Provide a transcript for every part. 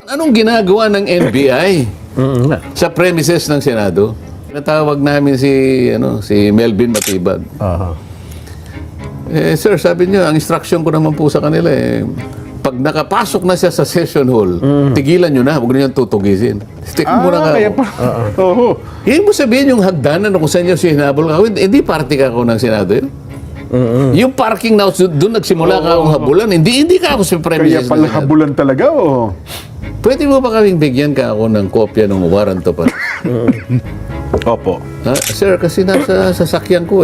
Anong ginagawa ng NBI sa premises ng Senado? Natawag namin si Melvin Matibag. Sir, sabi niyo, ang instruction ko naman po sa kanila pag nakapasok na siya sa session hall, tigilan niyo na, huwag niyo tutugisin. Stick muna ka ako. Hindi mo sabihin yung hagdanan kung saan niyo sinabol ka. Hindi party ka ako ng Senado yun. Yung parking na doon nagsimula ka akong habulan, hindi ka ako sa premises. Kaya pala habulan talaga, Pwede mo ba kaming bigyan ka ako ng kopya ng warrant to pa? Opo. Sir, kasi nasa sasakyan ko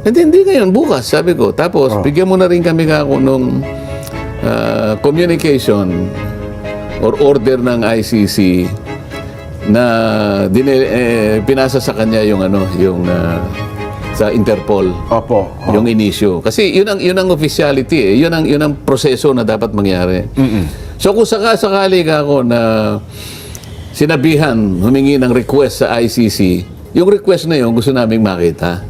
Hindi ngayon, bukas, sabi ko. Tapos, bigyan mo na rin kami ako nung communication or order ng ICC na pinasa sa kanya yung sa Interpol. Opo. Yung inisyo. Kasi yun ang officiality Yun ang proseso na dapat mangyari. So kung sakali ka ako na sinabihan, humingi ng request sa ICC, yung request na yun gusto naming makita.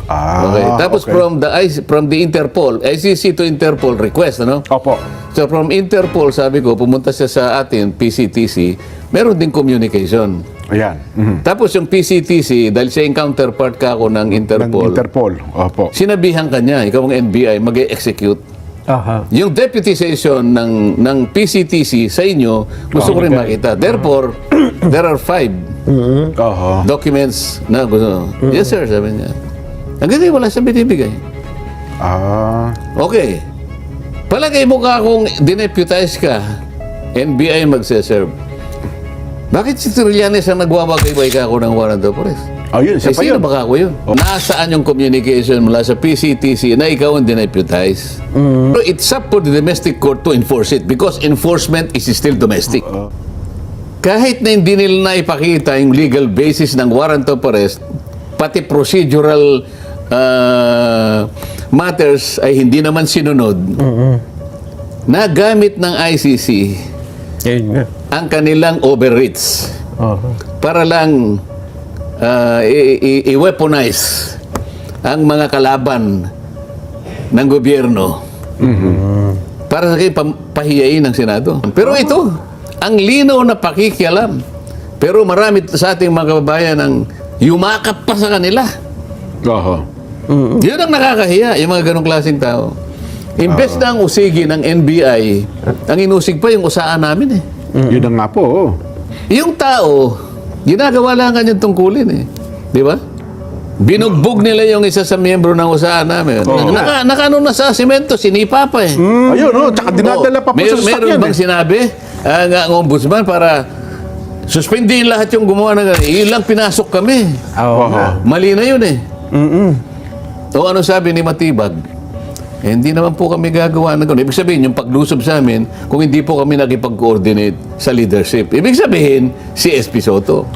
Okay. Tapos from the Interpol, ICC to Interpol request, ano? Opo. So from Interpol, sabi ko, pumunta siya sa atin, PCTC, meron din communication. Ayan. Tapos yung PCTC, dahil siya yung counterpart ka ako ng Interpol, Opo. sinabihan ka niya, ikaw ang NBI, mag-execute. Yung deputization ng PCTC sa inyo, gusto ko rin makita. Therefore, there are 5 documents na gusto. Yes, sir, sabi niya. Hanggang wala siyang binibigay. Okay. Palagay mo ka kung dineputize ka, NBI magse-serve. Bakit si Trillanes ang nagwawagay-way ka ako ng warrant of arrest? Yun, siya pa sino yun. ba ako yun? Nasaan yung communication mula sa PCTC na ikaw ang dineputize? So it's up for the domestic court to enforce it because enforcement is still domestic. Kahit na hindi nila naipakita yung legal basis ng warrant of arrest, pati procedural matters ay hindi naman sinunod, nagamit ng ICC ang kanilang overreach para lang i-weaponize ang mga kalaban ng gobyerno para sa pahiyain ng Senado. Pero ito, ang linaw na pakikialam. Pero marami sa ating mga kababayan ang yumakap pa sa kanila. Yun ang nakakahiya, yung mga ganong klaseng tao. Imbes na ang usigi ng NBI, ang inusig pa yung usaan namin Yun ang nga po. Yung tao, ginagawa lang kanyang tungkulin Di ba? Binugbog nila yung isa sa miyembro ng usahan namin. Nakano na sa simento, sinipa pa Ayun, tsaka dinadala pa po sa sasakyan. Meron bang sinabi ang ombudsman para suspindihin lahat yung gumawa ng ilang pinasok kami. Mali na yun O ano sabi ni Matibag? Hindi naman po kami gagawa ng gano'n. Ibig sabihin, yung paglusob sa amin, kung hindi po kami nakipag-coordinate sa leadership. Ibig sabihin, si SP Soto.